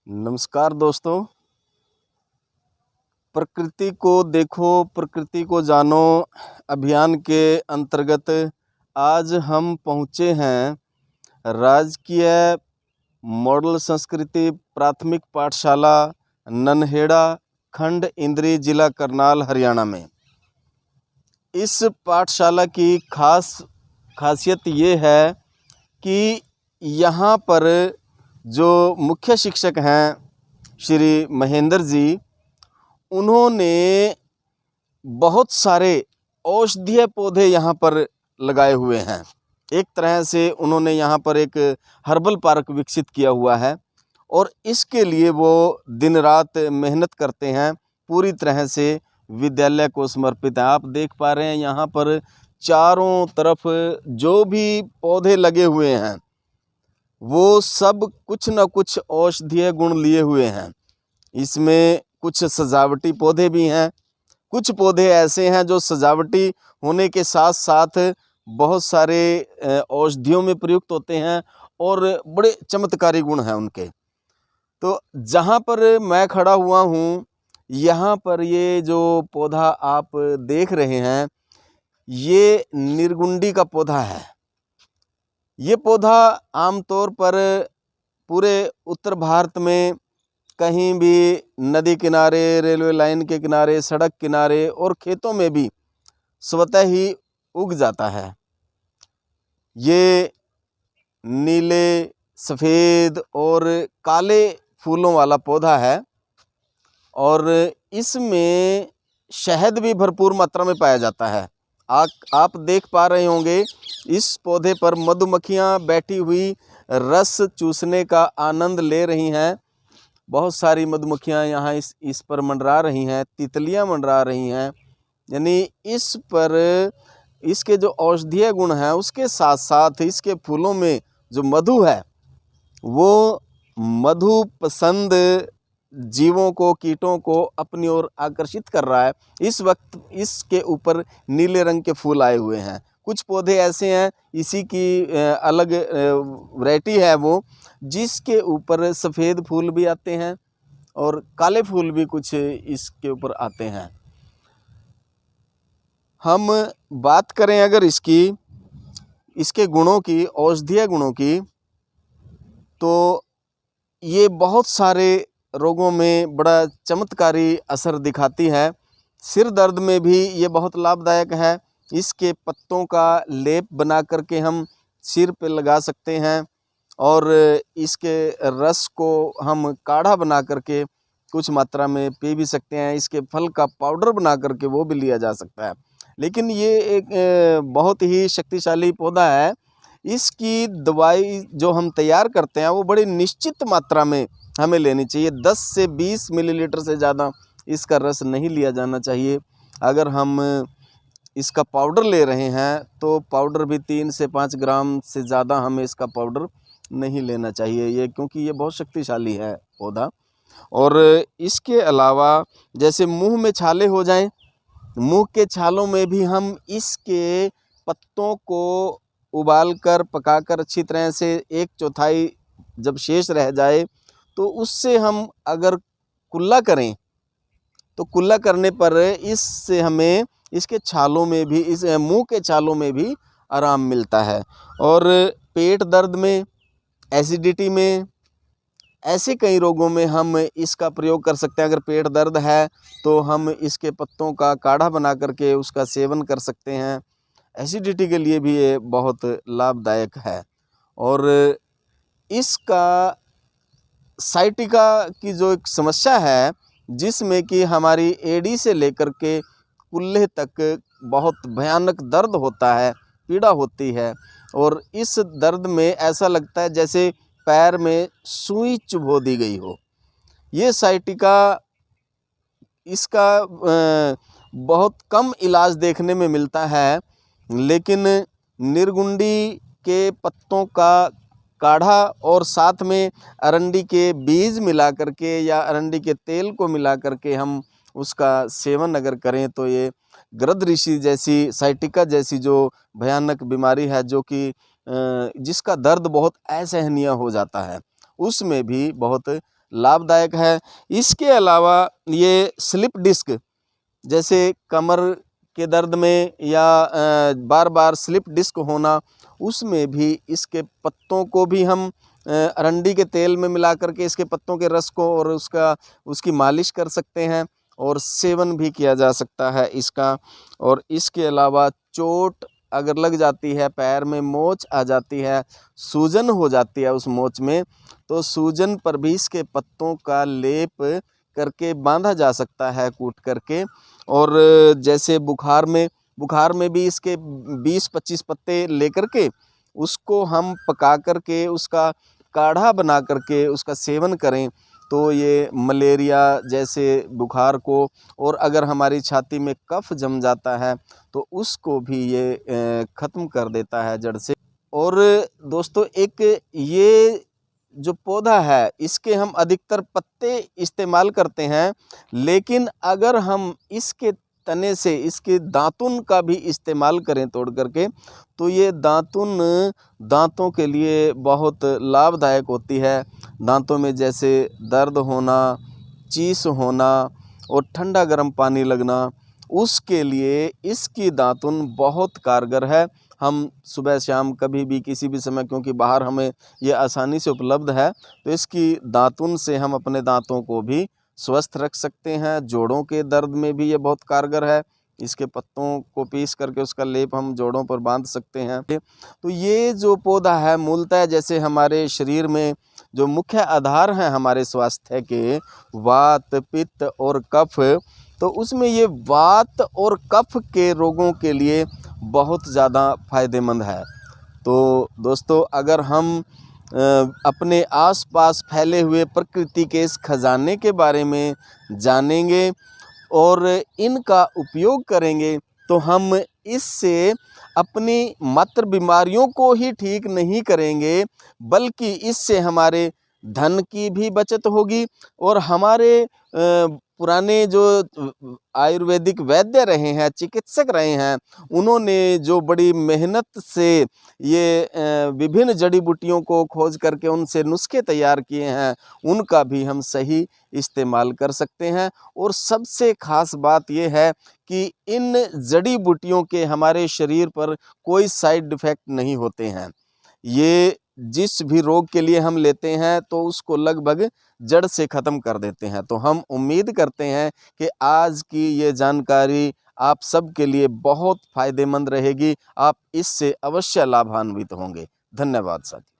नमस्कार दोस्तों। प्रकृति को देखो, प्रकृति को जानो अभियान के अंतर्गत आज हम पहुँचे हैं राजकीय मॉडल संस्कृति प्राथमिक पाठशाला नन्हेड़ा, खंड इंद्री, जिला करनाल, हरियाणा में। इस पाठशाला की खासियत ये है कि यहाँ पर जो मुख्य शिक्षक हैं श्री महेंद्र जी, उन्होंने बहुत सारे औषधीय पौधे यहाँ पर लगाए हुए हैं। एक तरह से उन्होंने यहाँ पर एक हर्बल पार्क विकसित किया हुआ है और इसके लिए वो दिन रात मेहनत करते हैं, पूरी तरह से विद्यालय को समर्पित है। आप देख पा रहे हैं यहाँ पर चारों तरफ जो भी पौधे लगे हुए हैं वो सब कुछ न कुछ औषधीय गुण लिए हुए हैं। इसमें कुछ सजावटी पौधे भी हैं, कुछ पौधे ऐसे हैं जो सजावटी होने के साथ साथ बहुत सारे औषधियों में प्रयुक्त होते हैं और बड़े चमत्कारी गुण हैं उनके। तो जहाँ पर मैं खड़ा हुआ हूँ, यहाँ पर ये जो पौधा आप देख रहे हैं, ये निर्गुंडी का पौधा है। ये पौधा आमतौर पर पूरे उत्तर भारत में कहीं भी नदी किनारे, रेलवे लाइन के किनारे, सड़क किनारे और खेतों में भी स्वतः ही उग जाता है। ये नीले, सफ़ेद और काले फूलों वाला पौधा है और इसमें शहद भी भरपूर मात्रा में पाया जाता है। आप देख पा रहे होंगे इस पौधे पर मधुमक्खियाँ बैठी हुई रस चूसने का आनंद ले रही हैं। बहुत सारी मधुमक्खियाँ यहाँ इस पर मंडरा रही हैं, तितलियाँ मंडरा रही हैं। यानी इस पर इसके जो औषधीय गुण हैं उसके साथ साथ इसके फूलों में जो मधु है वो मधु पसंद जीवों को, कीटों को अपनी ओर आकर्षित कर रहा है। इस वक्त इसके ऊपर नीले रंग के फूल आए हुए हैं। कुछ पौधे ऐसे हैं, इसी की अलग वैरायटी है वो, जिसके ऊपर सफ़ेद फूल भी आते हैं और काले फूल भी कुछ इसके ऊपर आते हैं। हम बात करें अगर इसके गुणों की, औषधीय गुणों की, तो ये बहुत सारे रोगों में बड़ा चमत्कारी असर दिखाती है। सिर दर्द में भी ये बहुत लाभदायक है। इसके पत्तों का लेप बना करके हम सिर पे लगा सकते हैं और इसके रस को हम काढ़ा बना करके कुछ मात्रा में पी भी सकते हैं। इसके फल का पाउडर बना करके वो भी लिया जा सकता है। लेकिन ये एक बहुत ही शक्तिशाली पौधा है। इसकी दवाई जो हम तैयार करते हैं वो बड़ी निश्चित मात्रा में हमें लेनी चाहिए। 10 से 20 मिलीलीटर से ज़्यादा इसका रस नहीं लिया जाना चाहिए। अगर हम इसका पाउडर ले रहे हैं तो पाउडर भी 3 से 5 ग्राम से ज़्यादा हमें इसका पाउडर नहीं लेना चाहिए, ये क्योंकि ये बहुत शक्तिशाली है पौधा। और इसके अलावा जैसे मुंह में छाले हो जाएं, मुंह के छालों में भी हम इसके पत्तों को उबालकर, पकाकर अच्छी तरह से 1/4 जब शेष रह जाए तो उससे हम अगर कुल्ला करें तो कुल्ला करने पर इससे हमें इसके छालों में भी, इस मुंह के छालों में भी आराम मिलता है। और पेट दर्द में, एसिडिटी में, ऐसे कई रोगों में हम इसका प्रयोग कर सकते हैं। अगर पेट दर्द है तो हम इसके पत्तों का काढ़ा बना करके उसका सेवन कर सकते हैं। एसिडिटी के लिए भी ये बहुत लाभदायक है। और इसका साइटिका की जो एक समस्या है, जिसमें कि हमारी एड़ी से लेकर के कुल्ले तक बहुत भयानक दर्द होता है, पीड़ा होती है और इस दर्द में ऐसा लगता है जैसे पैर में सुई चुभो दी गई हो। ये साइटिका, इसका बहुत कम इलाज देखने में मिलता है, लेकिन निर्गुंडी के पत्तों का काढ़ा और साथ में अरंडी के बीज मिला करके या अरंडी के तेल को मिला करके हम उसका सेवन अगर करें तो ये गृध्र ऋषि जैसी, साइटिका जैसी जो भयानक बीमारी है, जो कि जिसका दर्द बहुत असहनीय हो जाता है, उसमें भी बहुत लाभदायक है। इसके अलावा ये स्लिप डिस्क, जैसे कमर के दर्द में या बार बार स्लिप डिस्क होना, उसमें भी इसके पत्तों को भी हम अरंडी के तेल में मिला करके इसके पत्तों के रस को और उसकी मालिश कर सकते हैं और सेवन भी किया जा सकता है इसका। और इसके अलावा चोट अगर लग जाती है, पैर में मोच आ जाती है, सूजन हो जाती है उस मोच में, तो सूजन पर भी इसके पत्तों का लेप करके बांधा जा सकता है कूट करके। और जैसे बुखार में भी इसके 20-25 पत्ते लेकर के उसको हम पका करके उसका काढ़ा बना करके उसका सेवन करें तो ये मलेरिया जैसे बुखार को, और अगर हमारी छाती में कफ जम जाता है तो उसको भी ये ख़त्म कर देता है जड़ से। और दोस्तों एक ये जो पौधा है इसके हम अधिकतर पत्ते इस्तेमाल करते हैं, लेकिन अगर हम इसके तने से इसके दातुन का भी इस्तेमाल करें तोड़ करके, तो ये दातुन दांतों के लिए बहुत लाभदायक होती है। दांतों में जैसे दर्द होना, चीस होना और ठंडा गर्म पानी लगना, उसके लिए इसकी दातुन बहुत कारगर है। हम सुबह शाम कभी भी किसी भी समय, क्योंकि बाहर हमें ये आसानी से उपलब्ध है, तो इसकी दातुन से हम अपने दांतों को भी स्वस्थ रख सकते हैं। जोड़ों के दर्द में भी ये बहुत कारगर है। इसके पत्तों को पीस करके उसका लेप हम जोड़ों पर बांध सकते हैं। तो ये जो पौधा है मूलतः जैसे हमारे शरीर में जो मुख्य आधार हैं हमारे स्वास्थ्य के, वात, पित्त और कफ, तो उसमें ये वात और कफ के रोगों के लिए बहुत ज़्यादा फायदेमंद है। तो दोस्तों अगर हम अपने आसपास फैले हुए प्रकृति के इस खजाने के बारे में जानेंगे और इनका उपयोग करेंगे, तो हम इससे अपनी मात्र बीमारियों को ही ठीक नहीं करेंगे, बल्कि इससे हमारे धन की भी बचत होगी और हमारे पुराने जो आयुर्वेदिक वैद्य रहे हैं, चिकित्सक रहे हैं, उन्होंने जो बड़ी मेहनत से ये विभिन्न जड़ी बूटियों को खोज करके उनसे नुस्खे तैयार किए हैं, उनका भी हम सही इस्तेमाल कर सकते हैं। और सबसे ख़ास बात यह है कि इन जड़ी बूटियों के हमारे शरीर पर कोई साइड इफ़ेक्ट नहीं होते हैं। ये जिस भी रोग के लिए हम लेते हैं तो उसको लगभग जड़ से ख़त्म कर देते हैं। तो हम उम्मीद करते हैं कि आज की ये जानकारी आप सब के लिए बहुत फ़ायदेमंद रहेगी। आप इससे अवश्य लाभान्वित होंगे। धन्यवाद साथियों।